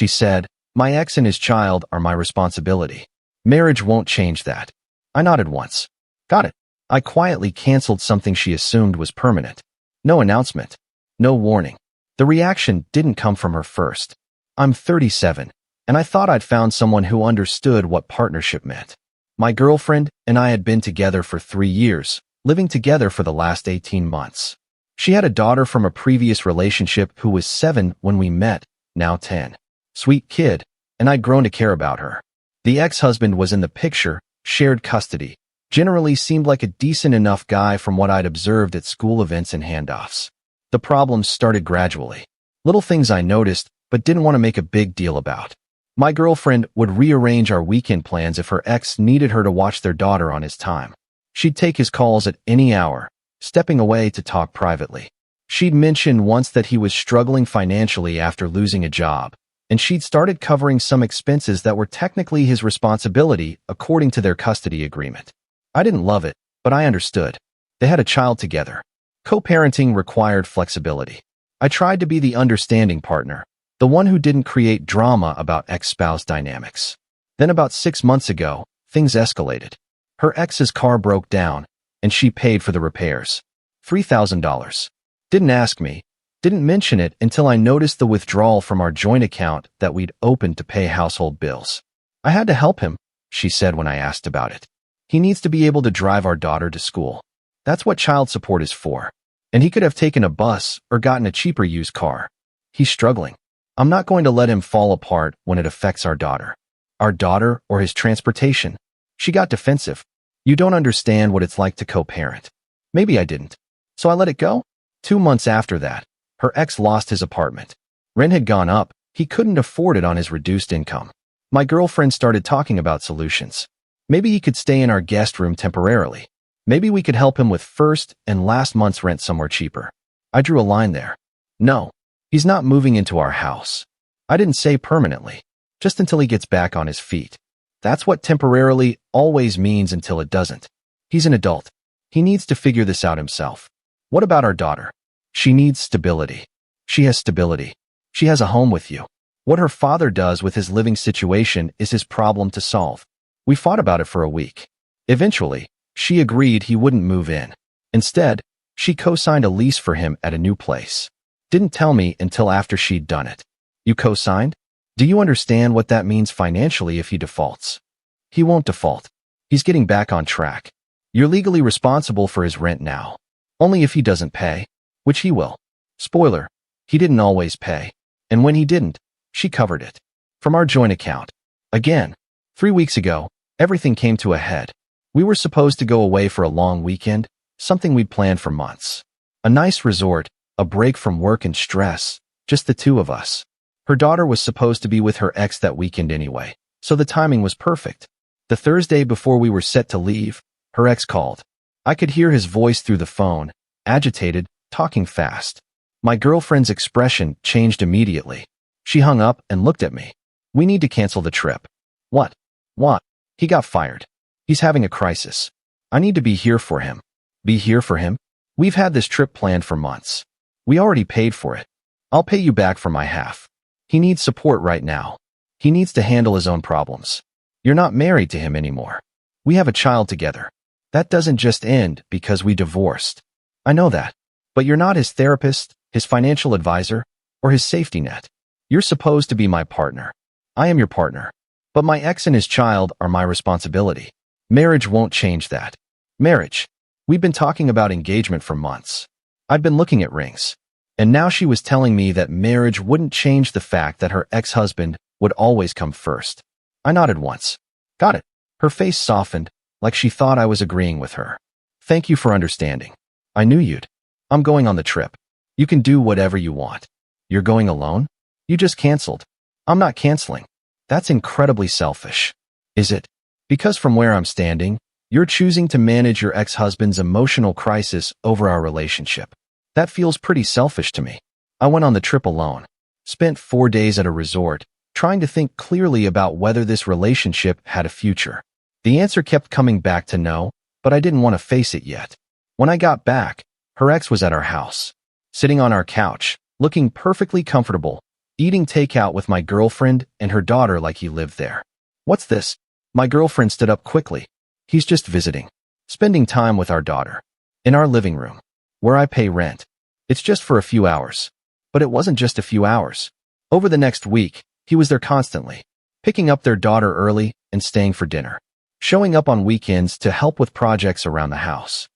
She said, "My ex and his child are my responsibility. Marriage won't change that." I nodded once. Got it. I quietly canceled something she assumed was permanent. No announcement. No warning. The reaction didn't come from her first. I'm 37, and I thought I'd found someone who understood what partnership meant. My girlfriend and I had been together for 3 years, living together for the last 18 months. She had a daughter from a previous relationship who was 7 when we met, now 10. Sweet kid, and I'd grown to care about her. The ex-husband was in the picture, shared custody, generally seemed like a decent enough guy from what I'd observed at school events and handoffs. The problems started gradually. Little things I noticed, but didn't want to make a big deal about. My girlfriend would rearrange our weekend plans if her ex needed her to watch their daughter on his time. She'd take his calls at any hour, stepping away to talk privately. She'd mentioned once that he was struggling financially after losing a job, and she'd started covering some expenses that were technically his responsibility according to their custody agreement. I didn't love it, but I understood. They had a child together. Co-parenting required flexibility. I tried to be the understanding partner, the one who didn't create drama about ex-spouse dynamics. Then about 6 months ago, things escalated. Her ex's car broke down, and she paid for the repairs. $3,000. Didn't ask me, didn't mention it until I noticed the withdrawal from our joint account that we'd opened to pay household bills. I had to help him, she said when I asked about it. He needs to be able to drive our daughter to school. That's what child support is for. And he could have taken a bus or gotten a cheaper used car. He's struggling. I'm not going to let him fall apart when it affects our daughter. Our daughter or his transportation. She got defensive. You don't understand what it's like to co-parent. Maybe I didn't. So I let it go. 2 months after that, her ex lost his apartment. Rent had gone up. He couldn't afford it on his reduced income. My girlfriend started talking about solutions. Maybe he could stay in our guest room temporarily. Maybe we could help him with first and last month's rent somewhere cheaper. I drew a line there. No, he's not moving into our house. I didn't say permanently, just until he gets back on his feet. That's what temporarily always means until it doesn't. He's an adult. He needs to figure this out himself. What about our daughter? She needs stability. She has stability. She has a home with you. What her father does with his living situation is his problem to solve. We fought about it for a week. Eventually, she agreed he wouldn't move in. Instead, she co-signed a lease for him at a new place. Didn't tell me until after she'd done it. You co-signed? Do you understand what that means financially if he defaults? He won't default. He's getting back on track. You're legally responsible for his rent now. Only if he doesn't pay, which he will. Spoiler, he didn't always pay. And when he didn't, she covered it. From our joint account. Again, 3 weeks ago, everything came to a head. We were supposed to go away for a long weekend, something we'd planned for months. A nice resort, a break from work and stress, just the two of us. Her daughter was supposed to be with her ex that weekend anyway, so the timing was perfect. The Thursday before we were set to leave, her ex called. I could hear his voice through the phone, agitated, talking fast. My girlfriend's expression changed immediately. She hung up and looked at me. We need to cancel the trip. What? What? He got fired. He's having a crisis. I need to be here for him. Be here for him? We've had this trip planned for months. We already paid for it. I'll pay you back for my half. He needs support right now. He needs to handle his own problems. You're not married to him anymore. We have a child together. That doesn't just end because we divorced. I know that. But you're not his therapist, his financial advisor, or his safety net. You're supposed to be my partner. I am your partner. But my ex and his child are my responsibility. Marriage won't change that. Marriage. We've been talking about engagement for months. I've been looking at rings. And now she was telling me that marriage wouldn't change the fact that her ex-husband would always come first. I nodded once. Got it. Her face softened, like she thought I was agreeing with her. Thank you for understanding. I knew you'd. I'm going on the trip. You can do whatever you want. You're going alone? You just canceled. I'm not canceling. That's incredibly selfish. Is it? Because from where I'm standing, you're choosing to manage your ex-husband's emotional crisis over our relationship. That feels pretty selfish to me. I went on the trip alone. Spent 4 days at a resort, trying to think clearly about whether this relationship had a future. The answer kept coming back to no, but I didn't want to face it yet. When I got back, her ex was at our house, sitting on our couch, looking perfectly comfortable, eating takeout with my girlfriend and her daughter like he lived there. What's this? My girlfriend stood up quickly. He's just visiting. Spending time with our daughter. In our living room. Where I pay rent. It's just for a few hours. But it wasn't just a few hours. Over the next week, he was there constantly. Picking up their daughter early and staying for dinner. Showing up on weekends to help with projects around the house.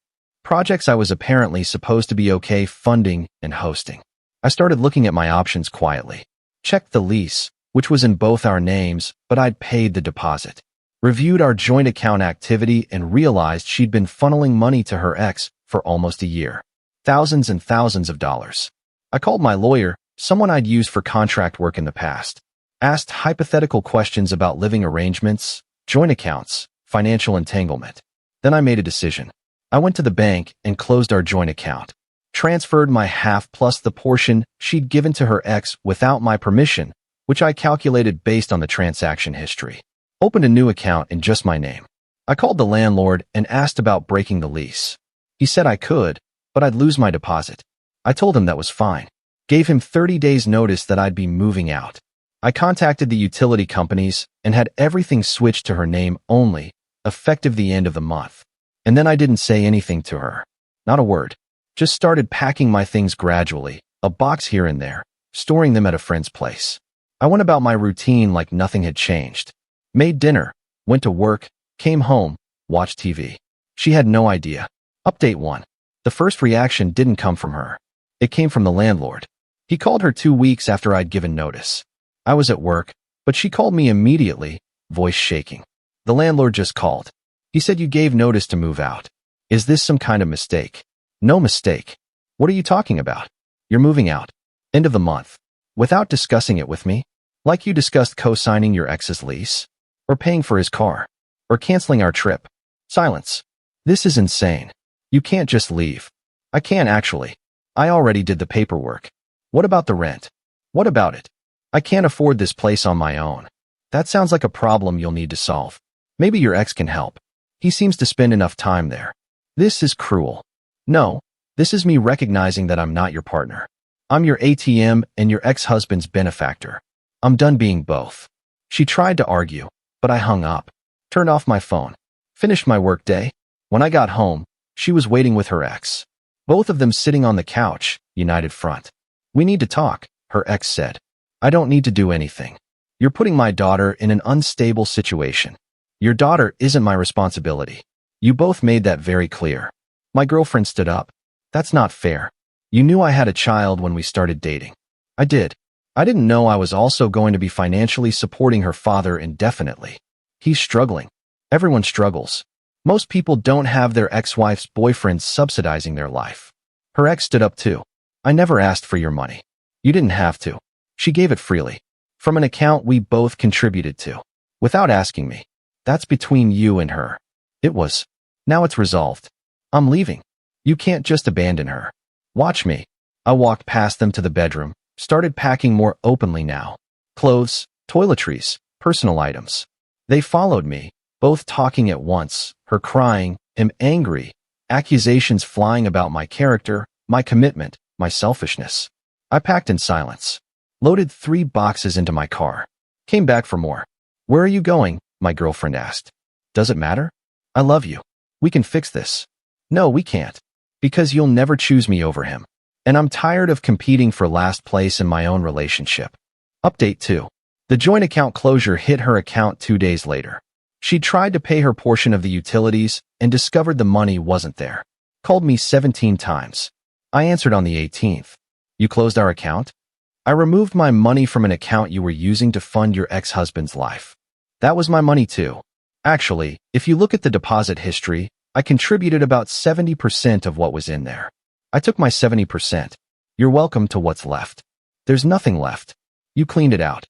Projects I was apparently supposed to be okay funding and hosting. I started looking at my options quietly. Checked the lease, which was in both our names, but I'd paid the deposit. Reviewed our joint account activity and realized she'd been funneling money to her ex for almost a year. Thousands and thousands of dollars. I called my lawyer, someone I'd used for contract work in the past. Asked hypothetical questions about living arrangements, joint accounts, financial entanglement. Then I made a decision. I went to the bank and closed our joint account. Transferred my half plus the portion she'd given to her ex without my permission, which I calculated based on the transaction history. Opened a new account in just my name. I called the landlord and asked about breaking the lease. He said I could, but I'd lose my deposit. I told him that was fine. Gave him 30 days notice that I'd be moving out. I contacted the utility companies and had everything switched to her name only, effective the end of the month. And then I didn't say anything to her. Not a word. Just started packing my things gradually, a box here and there, storing them at a friend's place. I went about my routine like nothing had changed. Made dinner, went to work, came home, watched TV. She had no idea. Update 1. The first reaction didn't come from her. It came from the landlord. He called her 2 weeks after I'd given notice. I was at work, but she called me immediately, voice shaking. The landlord just called. He said you gave notice to move out. Is this some kind of mistake? No mistake. What are you talking about? You're moving out. End of the month. Without discussing it with me? Like you discussed co-signing your ex's lease? Or paying for his car? Or canceling our trip? Silence. This is insane. You can't just leave. I can't actually. I already did the paperwork. What about the rent? What about it? I can't afford this place on my own. That sounds like a problem you'll need to solve. Maybe your ex can help. He seems to spend enough time there. This is cruel. No, this is me recognizing that I'm not your partner. I'm your ATM and your ex-husband's benefactor. I'm done being both. She tried to argue, but I hung up. Turned off my phone. Finished my work day. When I got home, she was waiting with her ex. Both of them sitting on the couch, united front. We need to talk, her ex said. I don't need to do anything. You're putting my daughter in an unstable situation. Your daughter isn't my responsibility. You both made that very clear. My girlfriend stood up. That's not fair. You knew I had a child when we started dating. I did. I didn't know I was also going to be financially supporting her father indefinitely. He's struggling. Everyone struggles. Most people don't have their ex-wife's boyfriend subsidizing their life. Her ex stood up too. I never asked for your money. You didn't have to. She gave it freely. From an account we both contributed to. Without asking me. That's between you and her. It was. Now it's resolved. I'm leaving. You can't just abandon her. Watch me. I walked past them to the bedroom, started packing more openly now. Clothes, toiletries, personal items. They followed me, both talking at once, her crying, him angry, accusations flying about my character, my commitment, my selfishness. I packed in silence. Loaded 3 boxes into my car. Came back for more. Where are you going? My girlfriend asked. Does it matter? I love you. We can fix this. No, we can't. Because you'll never choose me over him. And I'm tired of competing for last place in my own relationship. Update 2. The joint account closure hit her account 2 days later. She tried to pay her portion of the utilities and discovered the money wasn't there. Called me 17 times. I answered on the 18th. You closed our account? I removed my money from an account you were using to fund your ex-husband's life. That was my money too. Actually, if you look at the deposit history, I contributed about 70% of what was in there. I took my 70%. You're welcome to what's left. There's nothing left. You cleaned it out.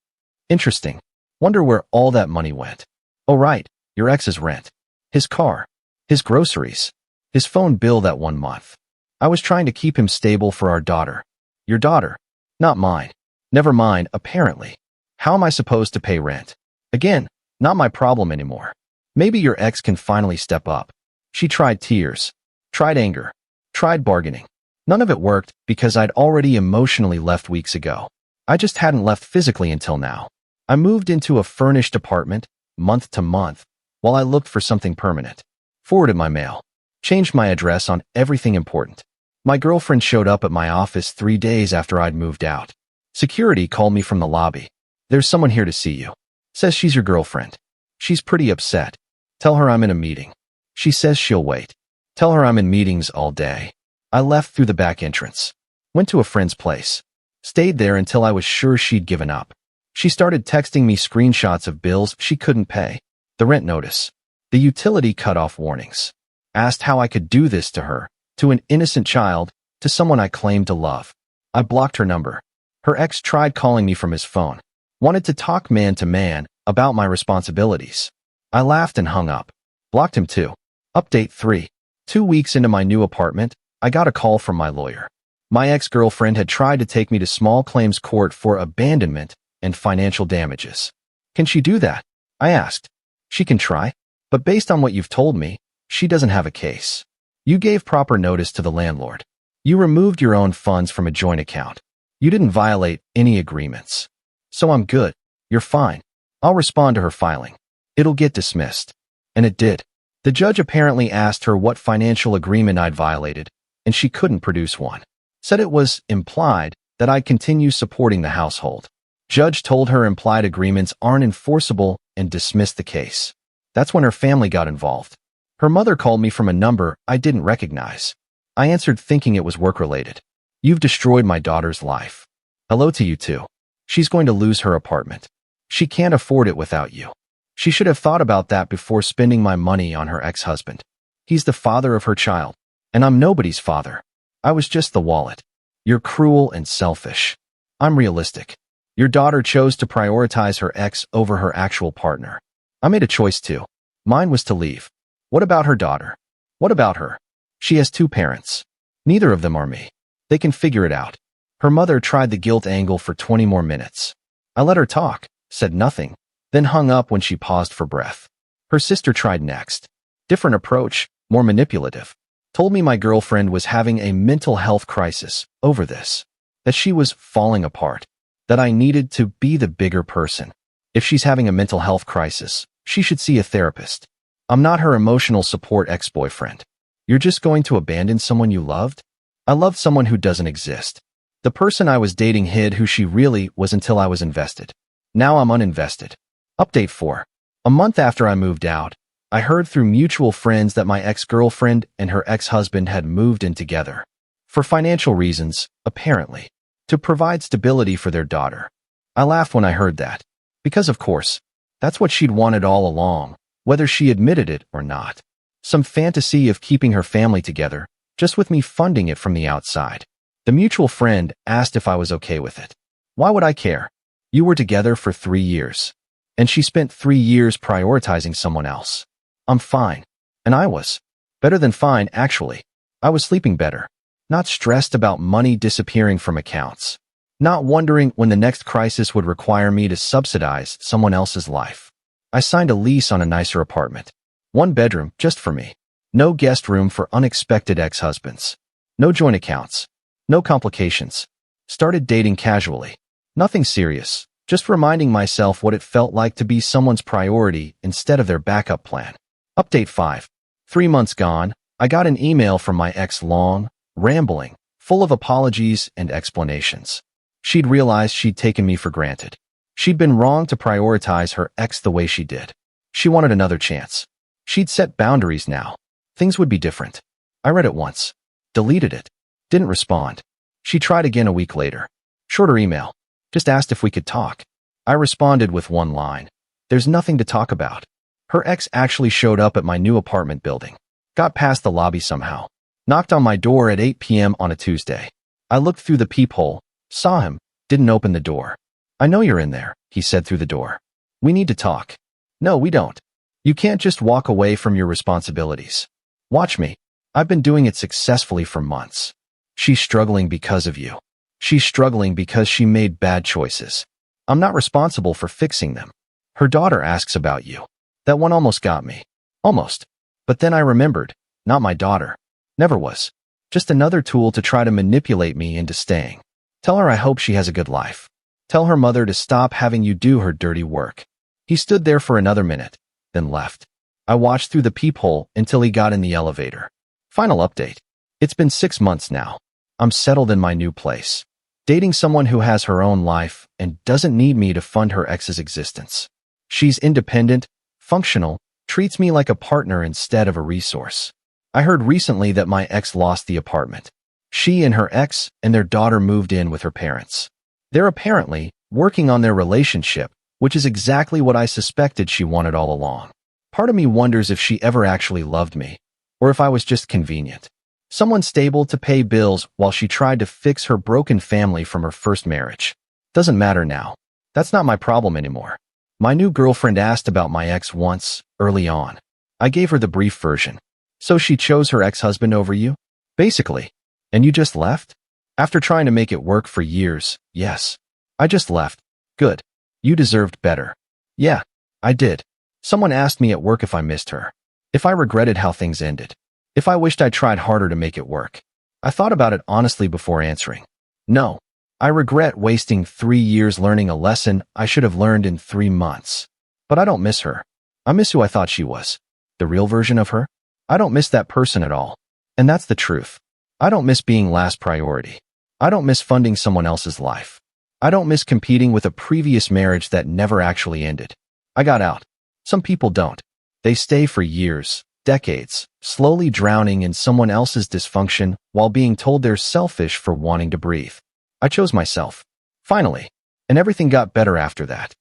Interesting. Wonder where all that money went. Oh right, your ex's rent. His car. His groceries. His phone bill that 1 month. I was trying to keep him stable for our daughter. Your daughter. Not mine. Never mind, apparently. How am I supposed to pay rent? Again, not my problem anymore. Maybe your ex can finally step up. She tried tears. Tried anger. Tried bargaining. None of it worked because I'd already emotionally left weeks ago. I just hadn't left physically until now. I moved into a furnished apartment, month to month, while I looked for something permanent. Forwarded my mail. Changed my address on everything important. My girlfriend showed up at my office 3 days after I'd moved out. Security called me from the lobby. "There's someone here to see you." Says she's your girlfriend. She's pretty upset. Tell her I'm in a meeting. She says she'll wait. Tell her I'm in meetings all day. I left through the back entrance. Went to a friend's place. Stayed there until I was sure she'd given up. She started texting me screenshots of bills she couldn't pay. The rent notice. The utility cutoff warnings. Asked how I could do this to her, to an innocent child, to someone I claimed to love. I blocked her number. Her ex tried calling me from his phone. Wanted to talk man to man about my responsibilities. I laughed and hung up. Blocked him too. Update 3. 2 weeks into my new apartment, I got a call from my lawyer. My ex-girlfriend had tried to take me to small claims court for abandonment and financial damages. Can she do that? I asked. She can try, but based on what you've told me, she doesn't have a case. You gave proper notice to the landlord. You removed your own funds from a joint account. You didn't violate any agreements. So I'm good. You're fine. I'll respond to her filing. It'll get dismissed. And it did. The judge apparently asked her what financial agreement I'd violated, and she couldn't produce one. Said it was implied that I'd continue supporting the household. Judge told her implied agreements aren't enforceable and dismissed the case. That's when her family got involved. Her mother called me from a number I didn't recognize. I answered thinking it was work-related. You've destroyed my daughter's life. Hello to you too. She's going to lose her apartment. She can't afford it without you. She should have thought about that before spending my money on her ex-husband. He's the father of her child, and I'm nobody's father. I was just the wallet. You're cruel and selfish. I'm realistic. Your daughter chose to prioritize her ex over her actual partner. I made a choice too. Mine was to leave. What about her daughter? What about her? She has 2 parents. Neither of them are me. They can figure it out. Her mother tried the guilt angle for 20 more minutes. I let her talk, said nothing, then hung up when she paused for breath. Her sister tried next. Different approach, more manipulative. Told me my girlfriend was having a mental health crisis over this, that she was falling apart, that I needed to be the bigger person. If she's having a mental health crisis, she should see a therapist. I'm not her emotional support ex-boyfriend. You're just going to abandon someone you loved? I loved someone who doesn't exist. The person I was dating hid who she really was until I was invested. Now I'm uninvested. Update 4. A month after I moved out, I heard through mutual friends that my ex-girlfriend and her ex-husband had moved in together. For financial reasons, apparently. To provide stability for their daughter. I laughed when I heard that. Because of course, that's what she'd wanted all along, whether she admitted it or not. Some fantasy of keeping her family together, just with me funding it from the outside. The mutual friend asked if I was okay with it. Why would I care? You were together for 3 years. And she spent 3 years prioritizing someone else. I'm fine. And I was. Better than fine, actually. I was sleeping better. Not stressed about money disappearing from accounts. Not wondering when the next crisis would require me to subsidize someone else's life. I signed a lease on a nicer apartment. 1 bedroom, just for me. No guest room for unexpected ex-husbands. No joint accounts. No complications. Started dating casually. Nothing serious. Just reminding myself what it felt like to be someone's priority instead of their backup plan. Update 5. 3 months gone, I got an email from my ex, long, rambling, full of apologies and explanations. She'd realized she'd taken me for granted. She'd been wrong to prioritize her ex the way she did. She wanted another chance. She'd set boundaries now. Things would be different. I read it once. Deleted it. Didn't respond. She tried again a week later. Shorter email. Just asked if we could talk. I responded with 1 line. There's nothing to talk about. Her ex actually showed up at my new apartment building. Got past the lobby somehow. Knocked on my door at 8 p.m. on a Tuesday. I looked through the peephole, saw him, didn't open the door. I know you're in there, he said through the door. We need to talk. No, we don't. You can't just walk away from your responsibilities. Watch me. I've been doing it successfully for months. She's struggling because of you. She's struggling because she made bad choices. I'm not responsible for fixing them. Her daughter asks about you. That one almost got me. Almost. But then I remembered, not my daughter. Never was. Just another tool to try to manipulate me into staying. Tell her I hope she has a good life. Tell her mother to stop having you do her dirty work. He stood there for another minute, then left. I watched through the peephole until he got in the elevator. Final update. It's been 6 months now. I'm settled in my new place, dating someone who has her own life and doesn't need me to fund her ex's existence. She's independent, functional, treats me like a partner instead of a resource. I heard recently that my ex lost the apartment. She and her ex and their daughter moved in with her parents. They're apparently working on their relationship, which is exactly what I suspected she wanted all along. Part of me wonders if she ever actually loved me, or if I was just convenient. Someone stable to pay bills while she tried to fix her broken family from her first marriage. Doesn't matter now. That's not my problem anymore. My new girlfriend asked about my ex once, early on. I gave her the brief version. So she chose her ex-husband over you? Basically. And you just left? After trying to make it work for years, yes. I just left. Good. You deserved better. Yeah, I did. Someone asked me at work if I missed her. If I regretted how things ended. If I wished I tried harder to make it work. I thought about it honestly before answering. No. I regret wasting 3 years learning a lesson I should have learned in 3 months. But I don't miss her. I miss who I thought she was. The real version of her? I don't miss that person at all. And that's the truth. I don't miss being last priority. I don't miss funding someone else's life. I don't miss competing with a previous marriage that never actually ended. I got out. Some people don't. They stay for years, decades, slowly drowning in someone else's dysfunction while being told they're selfish for wanting to breathe. I chose myself. Finally. And everything got better after that.